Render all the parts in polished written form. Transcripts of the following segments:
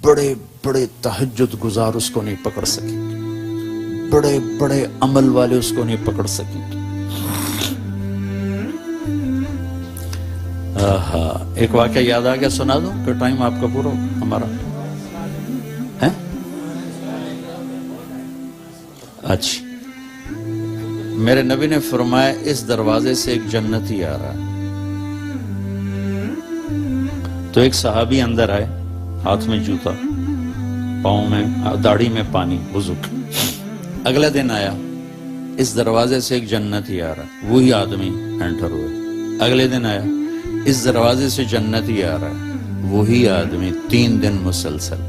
بڑے بڑے تہجد گزار اس کو نہیں پکڑ سکیں گے، بڑے بڑے عمل والے اس کو نہیں پکڑ سکیں گے۔ ایک واقعہ یاد آ گیا، سنا دوں کہ ٹائم آپ کا پورا ہو ہمارا ہے؟ اچھا، میرے نبی نے فرمایا اس دروازے سے ایک جنتی آ رہا ہے۔ تو ایک صحابی اندر آئے، ہاتھ میں جوتا، پاؤں میں داڑھی میں پانی، وضو۔ اگلے دن آیا، اس دروازے سے ایک جنتی آ رہا ہے، وہی آدمی انٹر ہوئے۔ اگلے دن آیا، اس دروازے سے جنتی آ رہا ہے، وہی آدمی 3 دن مسلسل۔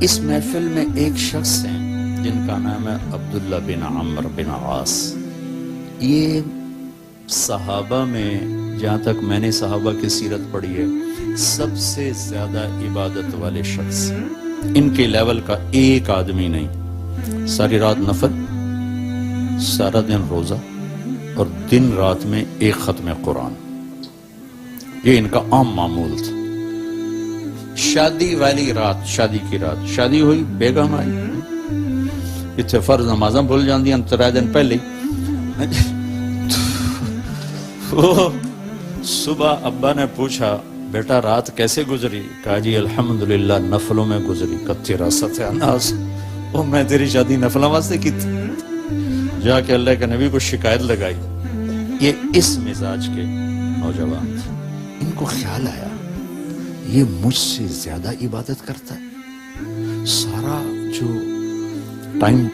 اس محفل میں ایک شخص ہیں جن کا نام ہے عبداللہ بن عمرو بن عاص۔ یہ صحابہ میں، جہاں تک میں نے صحابہ کی سیرت پڑھی ہے، سب سے زیادہ عبادت والے شخص۔ ان کے لیول کا ایک آدمی نہیں، ساری رات نفل، سارا دن روزہ، اور دن رات میں ایک ختم قرآن، یہ ان کا عام معمول تھا۔ شادی والی رات، شادی کی رات، شادی ہوئی، بیگم آئی، اتنے فرض نمازاں بھول جاندی ہیں 3 دن پہلے۔ صبح ابا نے پوچھا بیٹا رات کیسے گزری؟ کہا جی الحمدللہ نفلوں میں گزری۔ کتی راست اناس، وہ میں تیری شادی نفلوں واسطے کی تھی؟ جا کے اللہ کے نبی کو شکایت لگائی۔ یہ اس مزاج کے نوجوان تھے۔ ان کو خیال آیا یہ مجھ سے زیادہ عبادت کرتا ہے، سارا جو ٹائم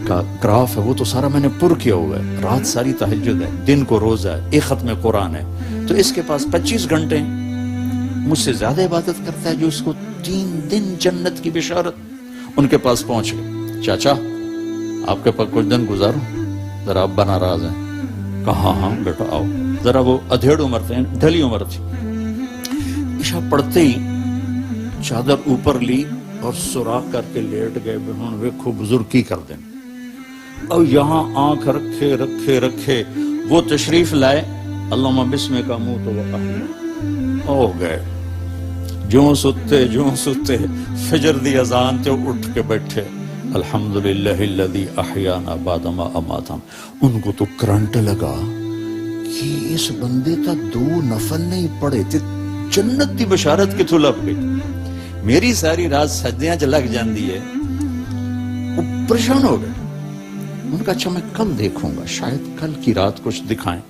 کا گراف ہے وہ تو سارا میں نے پر کیا ہوا ہے، رات ساری تہجد ہے، دن کو روزہ ہے، ایک ختم قرآن ہے، تو اس کے پاس 25 گھنٹے مجھ سے زیادہ عبادت کرتا ہے، جو اس کو 3 دن جنت کی بشارت۔ ان کے پاس پہنچ گئے، چاچا آپ کے پاس کچھ دن گزاروں؟ ذرا ابا ناراض ہیں۔ کہا ہاں بیٹا آؤ۔ ذرا وہ ادھیڑ عمر تھے، ڈھلی عمر تھی۔ عشاء پڑھتے ہی چادر اوپر لی اور سوراخ کر کے لیٹ گئے، ہوں ویکھو بزرگ کی کر دیں۔ اور یہاں آنکھ رکھے رکھے رکھے وہ تشریف لائے، اللہم بسم کا منہ تو وقع ہو گئے۔ جو ستے فجر دی اذان تے اٹھ کے بیٹھے، الحمدللہ الذی احیانا بعد ما اماتنا۔ ان کو تو کرنٹ لگا کہ اس بندے تا 2 نفل نہیں پڑے تھے، جنت دی بشارت کتوں لب گئی؟ میری ساری رات سجدیاں چ لگ جاندی ہے۔ وہ پریشان ہو گئے۔ ان کا اچھا میں کل دیکھوں گا، شاید کل کی رات کچھ دکھائیں۔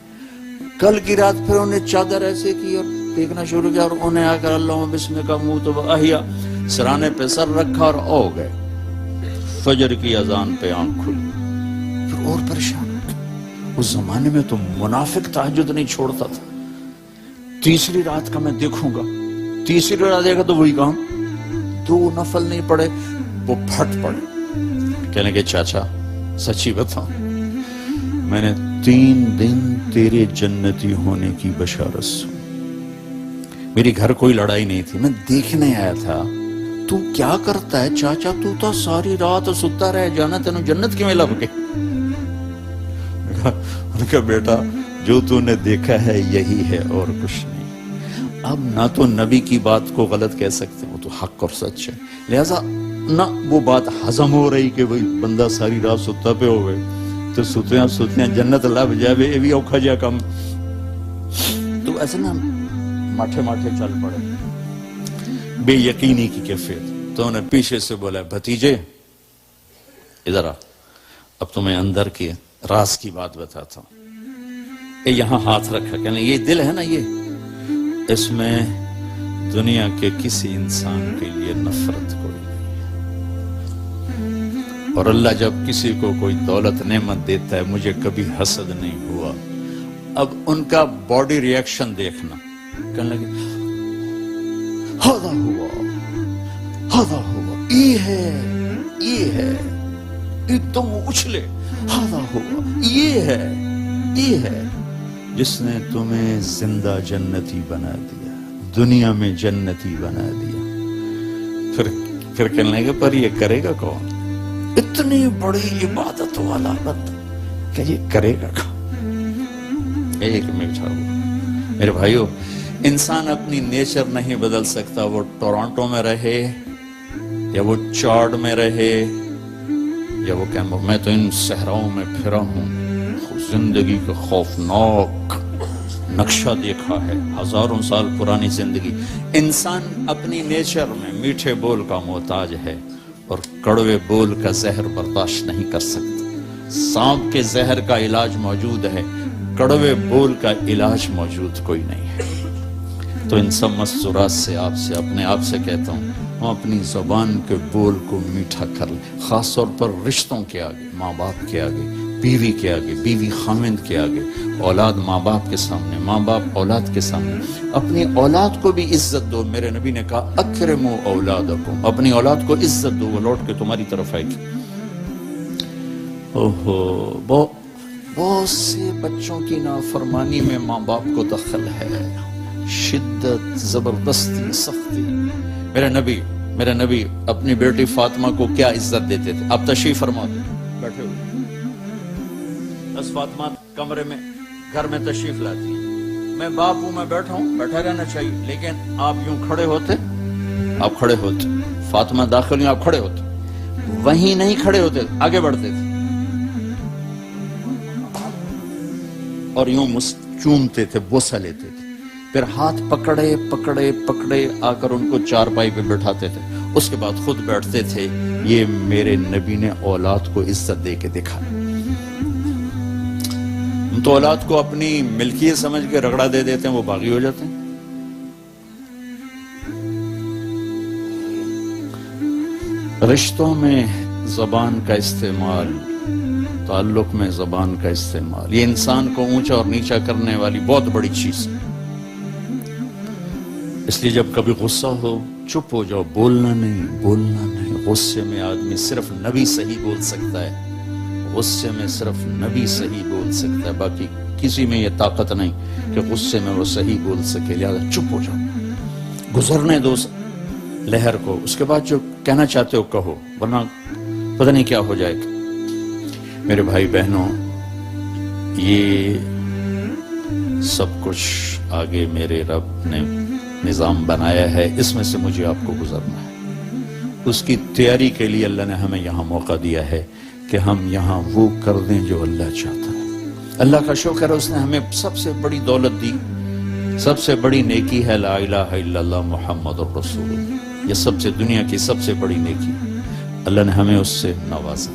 کل کی رات پھر انہیں چادر ایسے کی اور دیکھنا شروع کیا، اور انہیں آ کر اللہم بسم کا منہ تو احیا سرانے پہ سر رکھا اور ہو گئے۔ فجر کی اذان پہ آنکھ کھلی، پھر اور پریشان ہو گئے۔ اس زمانے میں تو منافق تہجد نہیں چھوڑتا تھا۔ تیسری رات کا میں دیکھوں گا، تیسری رات دیکھا تو وہی کام، 2 نفل نہیں پڑے، وہ پھٹ پڑے۔ کہنے کے چاچا سچی بتاؤں، میں نے 3 دن تیرے جنتی ہونے کی بشارت سنی۔ میری گھر کوئی لڑائی نہیں تھی، میں دیکھنے آیا تھا تو کیا کرتا ہے چاچا، تو ساری رات ستا رہ جانا، تینوں جنت کیوں لب گئی؟ ان کا بیٹا جو تو نے دیکھا ہے یہی ہے اور کچھ نہیں۔ اب نہ تو نبی کی بات کو غلط کہہ سکتے، وہ تو حق اور سچ ہے، لہذا نہ وہ بات ہضم ہو رہی کہ وہی بندہ ساری رات ستا پہ ہو گئے تو ستیاں جنت لب جائے، یہ بھی اوکھا جا کم۔ تو ایسے نا ماٹھے ماٹھے چل پڑے، بے یقینی کی کیفیت۔ تو انہیں پیچھے سے بولا بھتیجے ادھر آ، اب تمہیں اندر کی راز کی بات بتاتا ہوں۔ یہاں ہاتھ رکھا، کہنے یہ دل ہے نا، یہ اس میں دنیا کے کسی انسان کے لیے نفرت کوئی نہیں، اور اللہ جب کسی کو کوئی دولت نعمت دیتا ہے، مجھے کبھی حسد نہیں ہوا۔ اب ان کا باڈی ری ایکشن دیکھنا، کہنے لگے ہاذا ہوا، یہ ہے، ایک دم اچھلے، ہاذا ہوا، یہ ہے جس نے تمہیں زندہ جنتی بنا دیا، دنیا میں جنتی بنا دیا۔ پھر کہنے لگے پر یہ کرے گا کون؟ اتنی بڑی عبادت والا بندہ کہ یہ کرے گا کون؟ ایک منٹ میرے بھائیو، انسان اپنی نیچر نہیں بدل سکتا، وہ ٹورانٹو میں رہے، یا وہ چاڑ میں رہے یا وہ کہ میں تو ان صحراؤں میں پھرا ہوں، زندگی کا خوفناک نقشہ دیکھا ہے، ہزاروں سال پرانی زندگی۔ انسان اپنی نیچر میں میٹھے بول کا محتاج ہے اور کڑوے بول کا زہر برداشت نہیں کر سکتا۔ سانپ کے زہر کا علاج موجود ہے، کڑوے بول کا علاج موجود کوئی نہیں ہے۔ تو ان سب مستورات سے اپنے آپ سے کہتا ہوں، ہم اپنی زبان کے بول کو میٹھا کر لیں، خاص طور پر رشتوں کے آگے، ماں باپ کے آگے، بیوی کے آگے، بیوی خاوند کے آگے، اولاد ماں باپ کے سامنے، ماں باپ اولاد کے سامنے۔ اپنی اولاد کو بھی عزت دو۔ میرے نبی نے کہا اکرموا اولادکم، اپنی اولاد کو عزت دو، وہ لوٹ کے تمہاری طرف آئے گی۔ بہت سے بچوں کی نافرمانی میں ماں باپ کو دخل ہے، شدت، زبردستی، سختی۔ میرے نبی اپنی بیٹی فاطمہ کو کیا عزت دیتے تھے؟ آپ تشریف فرما دیں، بیٹھے ہوئے بس فاطمہ کمرے میں گھر میں تشریف لاتی ہیں، میں باپ ہوں، میں بیٹھا ہوں، بیٹھا رہنا چاہیے، لیکن آپ یوں کھڑے ہوتے، آپ کھڑے ہوتے، فاطمہ داخل ہوئی، آپ کھڑے ہوتے، وہیں نہیں کھڑے ہوتے، آگے بڑھتے تھے اور یوں چومتے تھے، بوسہ لیتے تھے، پھر ہاتھ پکڑے آ کر ان کو چارپائی پہ بٹھاتے تھے، اس کے بعد خود بیٹھتے تھے۔ یہ میرے نبی نے اولاد کو عزت دے کے دکھا۔ ہم تو اولاد کو اپنی ملکیت سمجھ کے رگڑا دے دیتے ہیں، وہ باغی ہو جاتے ہیں۔ رشتوں میں زبان کا استعمال، تعلق میں زبان کا استعمال، یہ انسان کو اونچا اور نیچا کرنے والی بہت بڑی چیز ہے۔ اس لیے جب کبھی غصہ ہو چپ ہو جاؤ، بولنا نہیں۔ غصے میں آدمی صرف نبی صحیح بول سکتا ہے، غصے میں صرف نبی صحیح بول سکتا ہے، باقی کسی میں یہ طاقت نہیں کہ غصے میں وہ صحیح بول سکے۔ لہذا چپ ہو جاؤ، گزرنے دو لہر کو، اس کے بعد جو کہنا چاہتے ہو کہو، ورنہ پتہ نہیں کیا ہو جائے گا۔ میرے بھائی بہنوں، یہ سب کچھ آگے میرے رب نے نظام بنایا ہے، اس میں سے مجھے آپ کو گزرنا ہے۔ اس کی تیاری کے لیے اللہ نے ہمیں یہاں موقع دیا ہے کہ ہم یہاں وہ کر دیں جو اللہ چاہتا ہے۔ اللہ کا شکر ہے، اس نے ہمیں سب سے بڑی دولت دی، سب سے بڑی نیکی ہے لا الہ الا اللہ محمد الرسول اللہ۔ یہ سب سے دنیا کی سب سے بڑی نیکی، اللہ نے ہمیں اس سے نوازا۔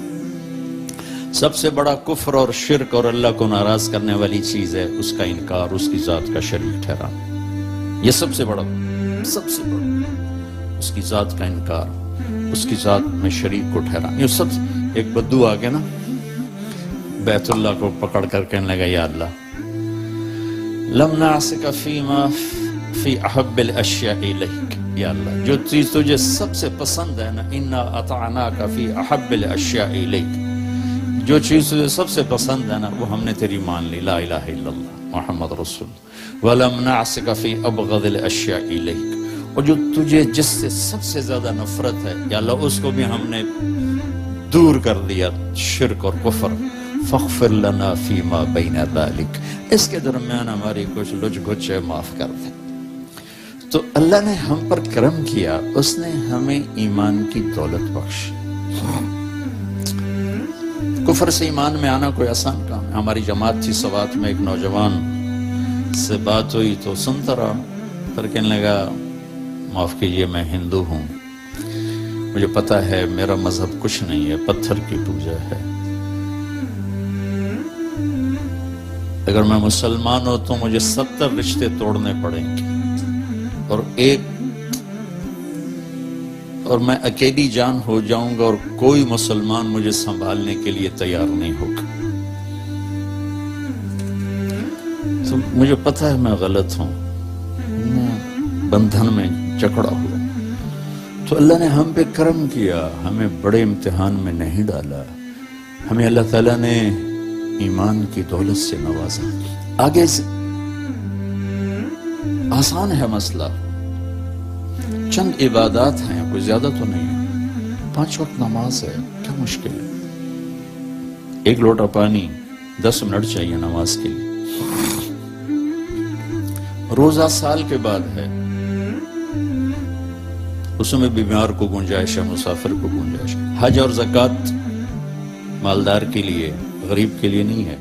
سب سے بڑا کفر اور شرک اور اللہ کو ناراض کرنے والی چیز ہے اس کا انکار، اس کی ذات کا شریک ٹھہرانا۔ یہ سب سے بڑا اس کی ذات کا انکار، اس کی ذات میں شریک کو ٹھہرانا۔ یہ سب ایک بدو آ گیا نا، بیت اللہ کو پکڑ کر کہنے لگا یا اللہ لم نعصک فیما فی احب الاشیاء الیک، یا اللہ جو چیز تجھے سب سے پسند ہے نا، انا اطعناک فی احب الاشیاء الیک، جو چیز تجھے سب سے پسند ہے نا وہ ہم نے تیری مان لی، لا الہ الا اللہ محمد رسول اللہ۔ وَلَمْ نَعْسِكَ فِي أَبْغَضِ الْأَشْيَاءِ إِلَيْكَ، اور جو تجھے جس سے سب سے زیادہ نفرت ہے یا اللہ اس کو بھی ہم نے دور کر دیا، شرک اور کفر۔ فَاغْفِرْ لَنَا فِي مَا بَيْنَ ذَلِكَ، اس کے درمیان ہماری کچھ لچ گچے معاف کر دیں۔ تو اللہ نے ہم پر کرم کیا، اس نے ہمیں ایمان کی دولت بخشی۔ کفر سے ایمان میں آنا کوئی آسان کام ہے۔ ہماری جماعت تھی سوات میں، ایک نوجوان سے بات ہوئی تو سنتا رہا، پھر کہنے لگا معاف کیجئے میں ہندو ہوں، مجھے پتا ہے میرا مذہب کچھ نہیں ہے، پتھر کی پوجا ہے، اگر میں مسلمان ہوں تو مجھے 70 رشتے توڑنے پڑیں گے اور میں اکیلی جان ہو جاؤں گا اور کوئی مسلمان مجھے سنبھالنے کے لیے تیار نہیں ہوگا۔ تو مجھے پتا ہے میں غلط ہوں، میں بندھن میں جکڑا ہوا، تو اللہ نے ہم پہ کرم کیا، ہمیں بڑے امتحان میں نہیں ڈالا، ہمیں اللہ تعالیٰ نے ایمان کی دولت سے نوازا۔ آگے سے آسان ہے مسئلہ، چند عبادات ہیں، کوئی زیادہ تو نہیں ہے، 5 وقت نماز ہے، کیا مشکل ہے، 1 لوٹا پانی 10 منٹ چاہیے نماز کے لیے، روزہ سال کے بعد ہے، اس میں بیمار کو گنجائش ہے، مسافر کو گنجائش ہے۔ حج اور زکوٰۃ مالدار کے لیے، غریب کے لیے نہیں ہے۔